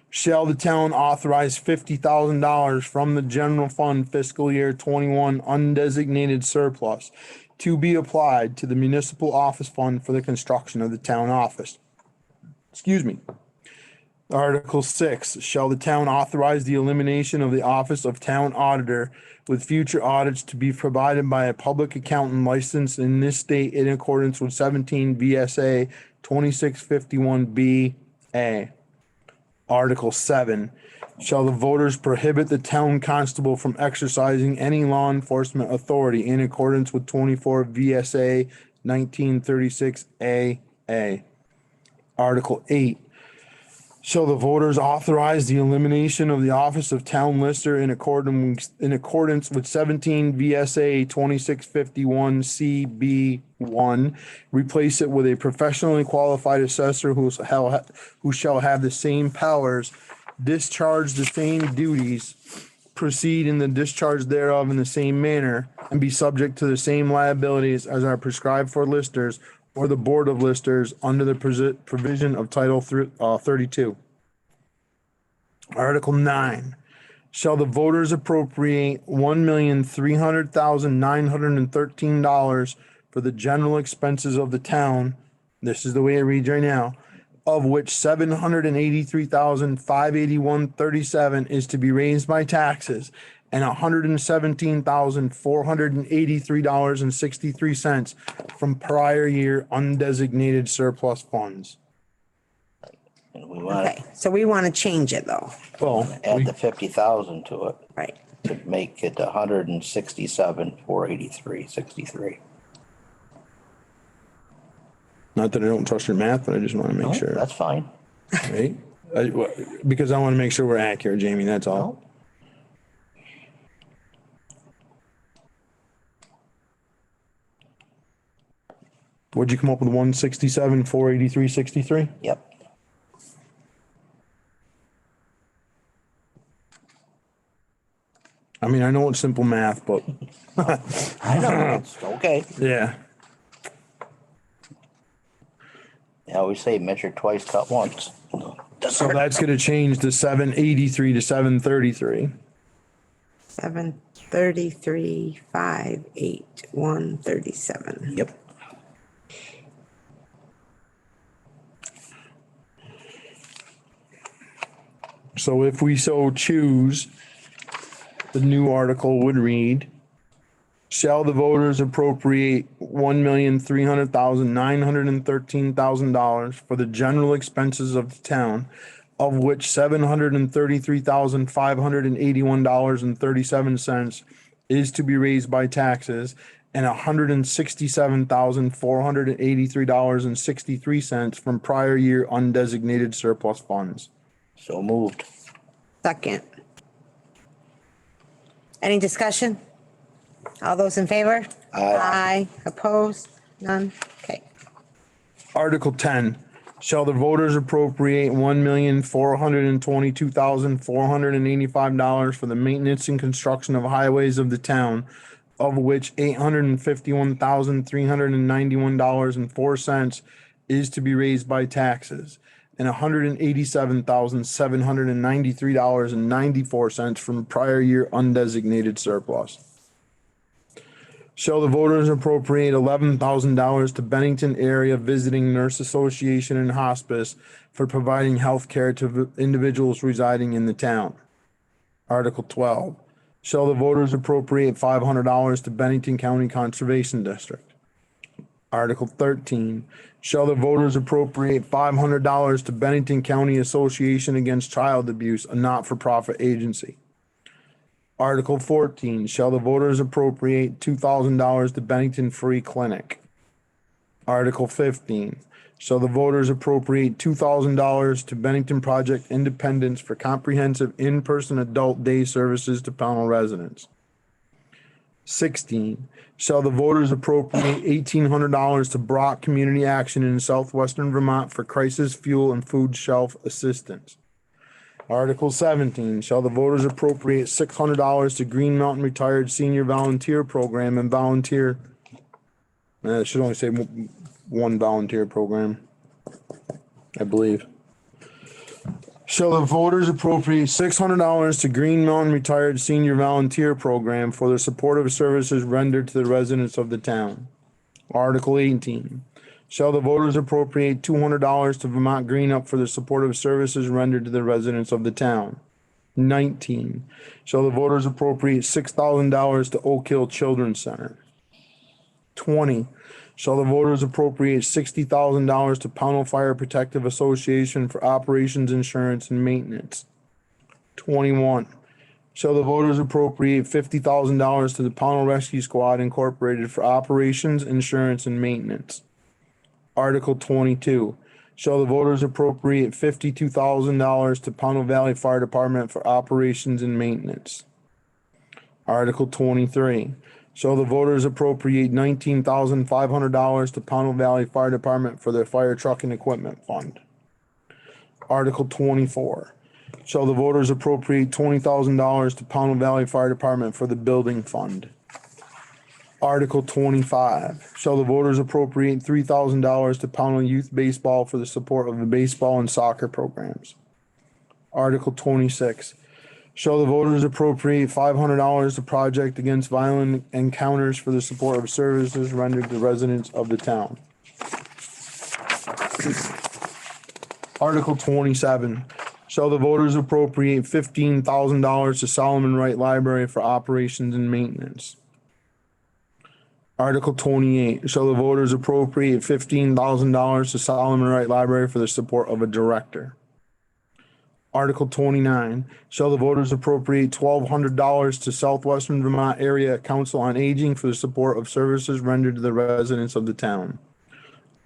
Shall the town authorize $50,000 from the general fund fiscal year 21 undesignated surplus to be applied to the municipal office fund for the construction of the town office? Excuse me. Article 6, shall the town authorize the elimination of the office of town auditor with future audits to be provided by a public accountant licensed in this state in accordance with 17 VSA 2651B-A. Article 7, shall the voters prohibit the town constable from exercising any law enforcement authority in accordance with 24 VSA 1936AA. Article 8, shall the voters authorize the elimination of the office of town lister in accordance with 17 VSA 2651CB1, replace it with a professionally qualified assessor who shall have the same powers, discharge the same duties, proceed in the discharge thereof in the same manner, and be subject to the same liabilities as are prescribed for listers or the Board of Listers under the provision of Title 32. Article 9, shall the voters appropriate $1,300,913 for the general expenses of the town, this is the way it reads right now, of which $783,581.37 is to be raised by taxes, and $117,483.63 from prior year undesignated surplus funds. And we want Okay, so we want to change it though, Well, to add the 50,000 to it right? to make it 167,483.63. not that I don't trust your math, but I just want to make sure, That's fine. right? Because I want to make sure we're accurate, Jamie, that's all. What'd you come up with, 167,483.63? Yep. I mean, I know it's simple math, but I know, it's okay. yeah. I always say measure twice, cut once. So that's gonna change the 783 to 733. 733, 58137. Yep. So if we so choose, the new article would read, shall the voters appropriate $1,300,913,000 for the general expenses of the town, of which $733,581.37 is to be raised by taxes, and $167,483.63 from prior year undesignated surplus funds. So moved. Second. Any discussion? All those in favor? Aye. Opposed? None? Okay. Article 10, shall the voters appropriate $1,422,485 for the maintenance and construction of highways of the town, of which $851,391.04 is to be raised by taxes, and $187,793.94 from prior year undesignated surplus. Shall the voters appropriate $11,000 to Bennington Area Visiting Nurse Association and Hospice for providing health care to individuals residing in the town? Article 12, shall the voters appropriate $500 to Bennington County Conservation District? Article 13, shall the voters appropriate $500 to Bennington County Association Against Child Abuse, a not-for-profit agency? Article 14, shall the voters appropriate $2,000 to Bennington Free Clinic? Article 15, shall the voters appropriate $2,000 to Bennington Project Independence for comprehensive in-person adult day services to Pownal residents? 16, shall the voters appropriate $1,800 to Brock Community Action in southwestern Vermont for crisis fuel and food shelf assistance? Article 17, shall the voters appropriate $600 to Green Mountain Retired Senior Volunteer Program and volunteer, it should only say one volunteer program, I believe. Shall the voters appropriate $600 to Green Mountain Retired Senior Volunteer Program for the supportive services rendered to the residents of the town? Article 18, shall the voters appropriate $200 to Vermont Green Up for the supportive services rendered to the residents of the town? 19, shall the voters appropriate $6,000 to Oak Hill Children's Center? 20, shall the voters appropriate $60,000 to Pownal Fire Protective Association for operations, insurance, and maintenance? 21, shall the voters appropriate $50,000 to the Pownal Rescue Squad Incorporated for operations, insurance, and maintenance? Article 22, shall the voters appropriate $52,000 to Pownal Valley Fire Department for operations and maintenance? Article 23, shall the voters appropriate $19,500 to Pownal Valley Fire Department for their fire truck and equipment fund? Article 24, shall the voters appropriate $20,000 to Pownal Valley Fire Department for the building fund? Article 25, shall the voters appropriate $3,000 to Pownal Youth Baseball for the support of the baseball and soccer programs? Article 26, shall the voters appropriate $500 to Project Against Violent Encounters for the support of services rendered to residents of the town? Article 27, shall the voters appropriate $15,000 to Solomon Wright Library for operations and maintenance? Article 28, shall the voters appropriate $15,000 to Solomon Wright Library for the support of a director? Article 29, shall the voters appropriate $1,200 to Southwestern Vermont Area Council on Aging for the support of services rendered to the residents of the town?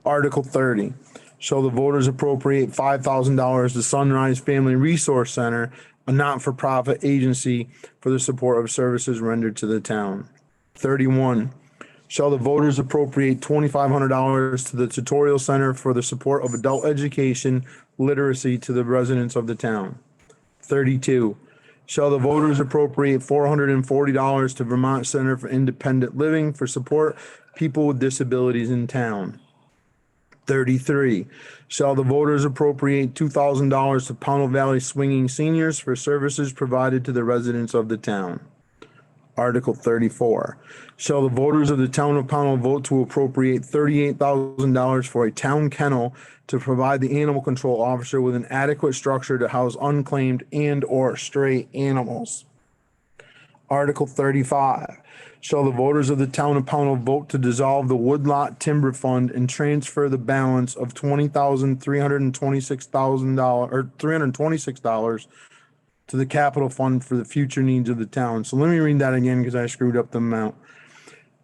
Article 30, shall the voters appropriate $5,000 to Sunrise Family Resource Center, a not-for-profit agency for the support of services rendered to the town? 31, shall the voters appropriate $2,500 to the Tutorial Center for the support of adult education literacy to the residents of the town? 32, shall the voters appropriate $440 to Vermont Center for Independent Living for support people with disabilities in town? 33, shall the voters appropriate $2,000 to Pownal Valley Swinging Seniors for services provided to the residents of the town? Article 34, shall the voters of the town of Pownal vote to appropriate $38,000 for a town kennel to provide the animal control officer with an adequate structure to house unclaimed and or stray animals? Article 35, shall the voters of the town of Pownal vote to dissolve the Woodlot Timber Fund and transfer the balance of $326,000 to the capital fund for the future needs of the town? So let me read that again because I screwed up the amount.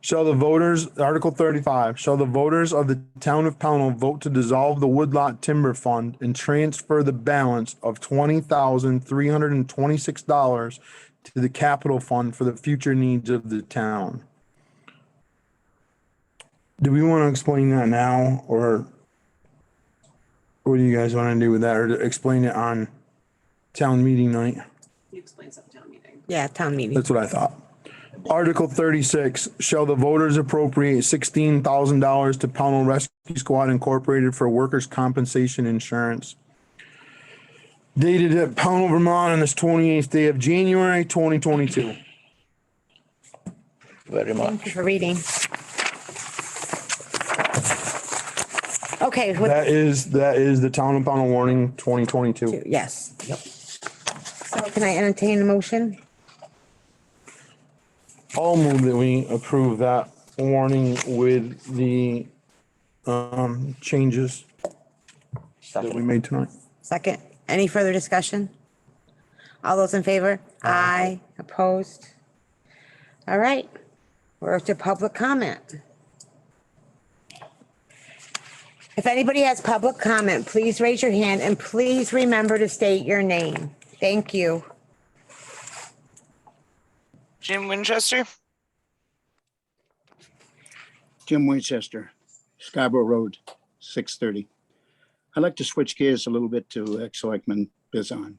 Shall the voters, Article 35, shall the voters of the town of Pownell vote to dissolve the Woodlot Timber Fund and transfer the balance of $20,326 to the capital fund for the future needs of the town? Do we want to explain that now, or what do you guys want to do with that, or to explain it on town meeting night? You explain some town meeting. Yeah, town meeting. That's what I thought. Article 36, shall the voters appropriate $16,000 to Pownell Rescue Squad Incorporated for workers' compensation insurance? Dated at Pownell, Vermont on this 28th day of January, 2022. Very Thank you much. for reading. Okay, That is the town of Pownell warning 2022. yes. Yep. So can I entertain a motion? I'll move that we approve that warning with the changes that we Second. made tonight. Second, any further discussion? All those in favor? Aye. Opposed? All right, we're to public comment. If anybody has public comment, please raise your hand and please remember to state your name. Thank you. Jim Winchester? Jim Winchester, Scarborough Road, 630. I'd like to switch gears a little bit to ex-selectman Bizon.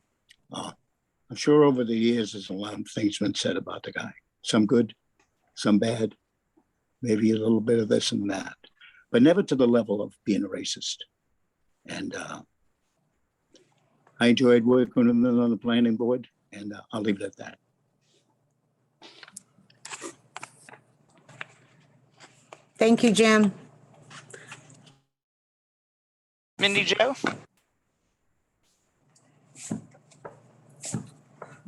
I'm sure over the years, there's a lot of things been said about the guy. Some good, some bad, maybe a little bit of this and that, but never to the level of being a racist. And I enjoyed working with him on the planning board, and I'll leave it at that. Thank you, Jim. Mindy Joe?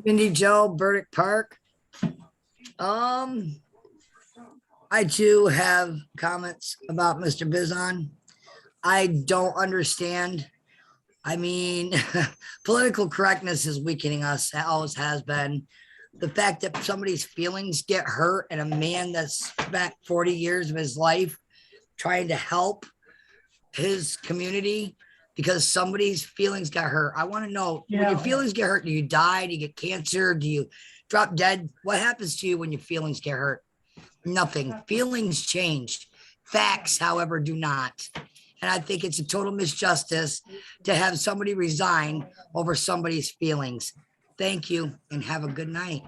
Mindy Joe, Burdick Park. I too have comments about Mr. Bizon. I don't understand. I mean, political correctness is weakening us. It always has been. The fact that somebody's feelings get hurt and a man that's spent 40 years of his life trying to help his community because somebody's feelings got hurt. I want to know, when your feelings get hurt, do you die? Do you get cancer? Do you drop dead? What happens to you when your feelings get hurt? Nothing. Feelings change. Facts, however, do not. And I think it's a total misjustice to have somebody resign over somebody's feelings. Thank you and have a good night.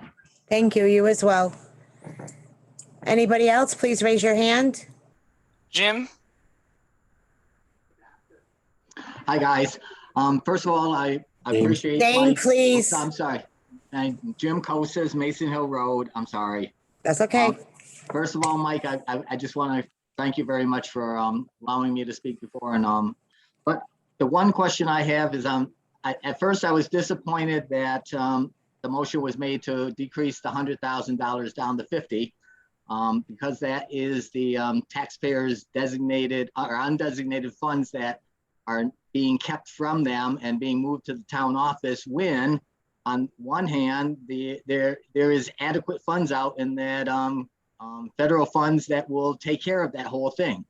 Thank you, you as well. Anybody else, please raise your hand. Jim? Hi, guys. First of all, I appreciate. Name, Mike. please. I'm sorry. Jim Kosas, Mason Hill Road. I'm sorry. That's okay. First of all, Mike, I just want to thank you very much for allowing me to speak before. And but the one question I have is at first I was disappointed that the motion was made to decrease the $100,000 down to 50, because that is the taxpayers' designated or undesignated funds that are being kept from them and being moved to the town office when, on one hand, there is adequate funds out in that federal funds that will take care of that whole thing.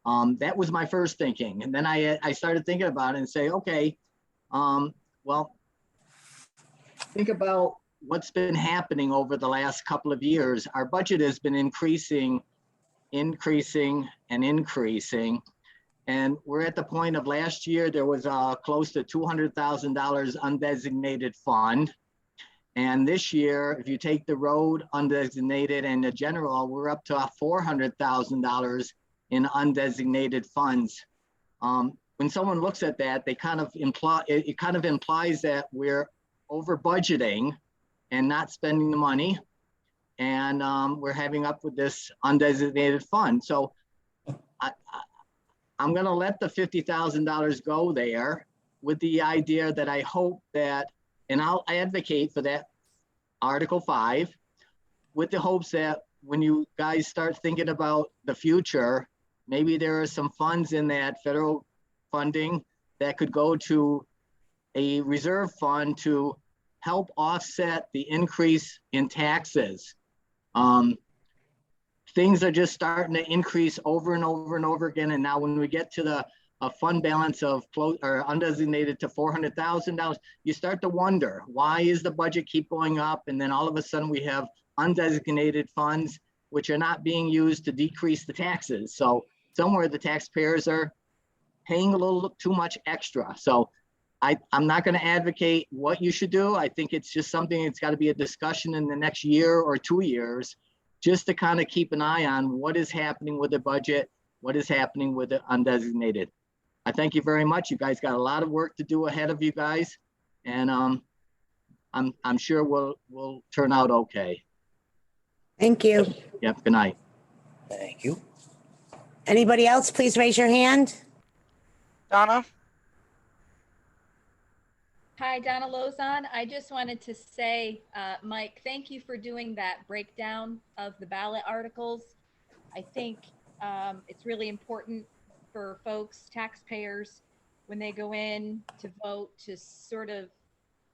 That was my first thinking. And then I started thinking about it and say, okay, well, think about what's been happening over the last couple of years. Our budget has been increasing. And we're at the point of last year, there was close to $200,000 undesignated fund. And this year, if you take the road undesignated and the general, we're up to $400,000 in undesignated funds. When someone looks at that, they kind of it kind of implies that we're over budgeting and not spending the money. And we're having up with this undesignated fund. So I'm going to let the $50,000 go there with the idea that I hope that, and I'll advocate for that Article 5 with the hopes that when you guys start thinking about the future, maybe there are some funds in that federal funding that could go to a reserve fund to help offset the increase in taxes. things are just starting to increase over and over and over again. And now when we get to the a fund balance of close or undesignated to $400,000, you start to wonder, why is the budget keep going up? And then all of a sudden we have undesignated funds, which are not being used to decrease the taxes. So somewhere the taxpayers are paying a little too much extra. So I'm not going to advocate what you should do. I think it's just something that's got to be a discussion in the next year or 2 years, just to kind of keep an eye on what is happening with the budget, what is happening with the undesignated. I thank you very much. You guys got a lot of work to do ahead of you guys, and I'm sure we'll turn out okay. Thank you. Yep. Good night. Thank you. Anybody else, please raise your hand. Donna? Hi, Donna Lozon. I just wanted to say, Mike, thank you for doing that breakdown of the ballot articles. I think it's really important for folks, taxpayers, when they go in to vote, to sort of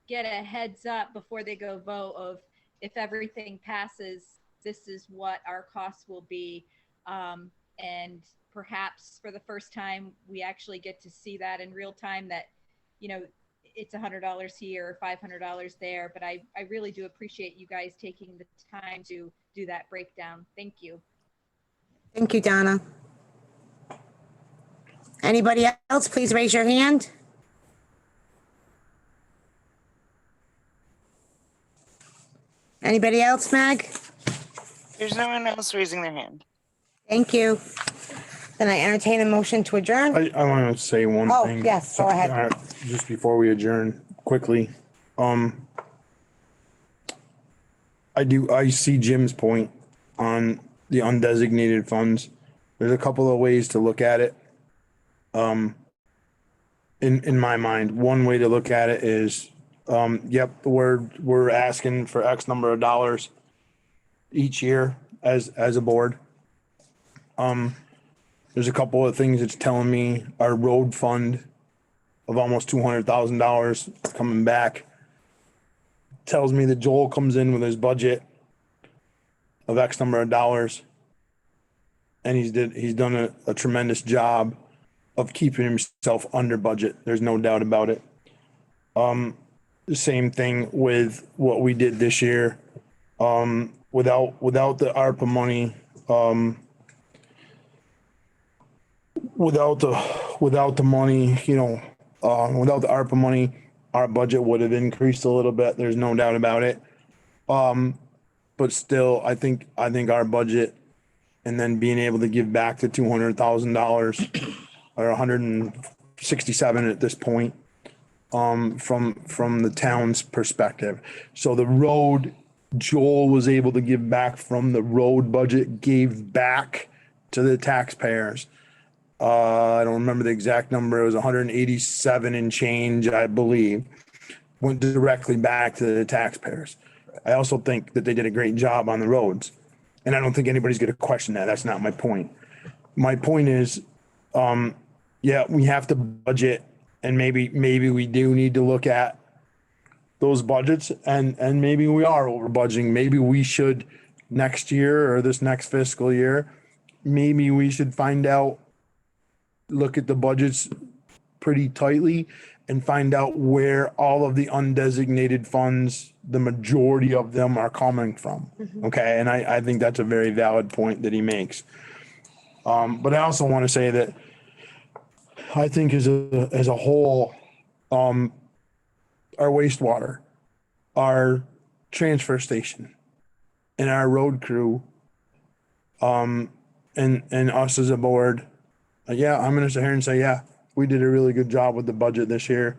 get a heads up before they go vote of, if everything passes, this is what our costs will be. And perhaps for the first time, we actually get to see that in real time, that, you know, it's $100 here or $500 there. But I really do appreciate you guys taking the time to do that breakdown. Thank you. Thank you, Donna. Anybody else, please raise your hand. Anybody else, Meg? There's no one else raising their hand. Thank you. Then I entertain a motion to adjourn. I want to say one Oh, thing. yes, go ahead. Just before we adjourn quickly. I see Jim's point on the undesignated funds. There's a couple of ways to look at it. In my mind, one way to look at it is, yep, we're asking for X number of dollars each year as a board. There's a couple of things it's telling me. Our road fund of almost $200,000 coming back tells me that Joel comes in with his budget of X number of dollars, and he's done a tremendous job of keeping himself under budget. There's no doubt about it. The same thing with what we did this year. Without the ARPA money, without the money, without the ARPA money, our budget would have increased a little bit. There's no doubt about it. But still, I think our budget, and then being able to give back the $200,000 or 167 at this point, from the town's perspective. So the road, Joel was able to give back from the road budget, gave back to the taxpayers. I don't remember the exact number. It was 187 and change, I believe, went directly back to the taxpayers. I also think that they did a great job on the roads, and I don't think anybody's going to question that. That's not my point. My point is, yeah, we have to budget, and maybe we do need to look at those budgets, and maybe we are over budgeting. Maybe we should next year or this next fiscal year, maybe we should look at the budgets pretty tightly and find out where all of the undesignated funds, the majority of them, are coming from. Okay. And I think that's a very valid point that he makes. But I also want to say that I think as a whole, our wastewater, our transfer station, and our road crew, and us as a board, yeah, I'm going to sit here and say, yeah, we did a really good job with the budget this year,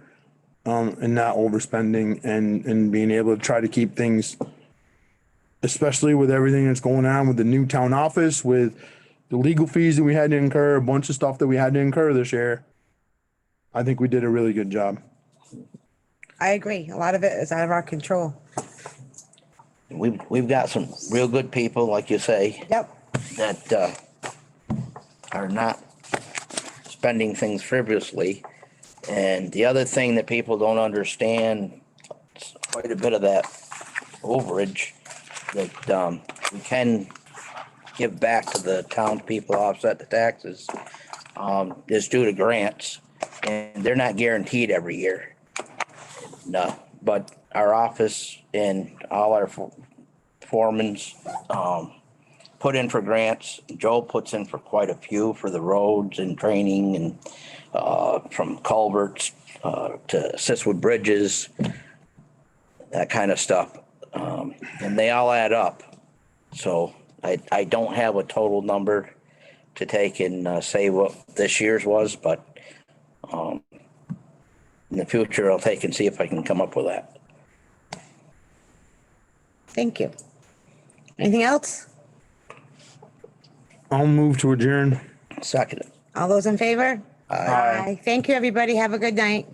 and not overspending and being able to try to keep things, especially with everything that's going on with the new town office, with the legal fees that we had to incur, a bunch of stuff that we had to incur this year. I think we did a really good job. I agree. A lot of it is out of our control. We've got some real good people, like you say. Yep. That are not spending things frivolously. And the other thing that people don't understand, quite a bit of that overage that we can give back to the townspeople, offset the taxes, is due to grants, and they're not guaranteed every year. No, but our office and all our foremans, put in for grants. Joe puts in for quite a few for the roads and training and, from culverts, to assist with bridges, that kind of stuff. And they all add up. So I don't have a total number to take and say what this year's was, but in the future, I'll take and see if I can come up with that. Thank you. Anything else? I'll move to adjourn. Second. All those in favor? Aye. Thank you, everybody. Have a good night.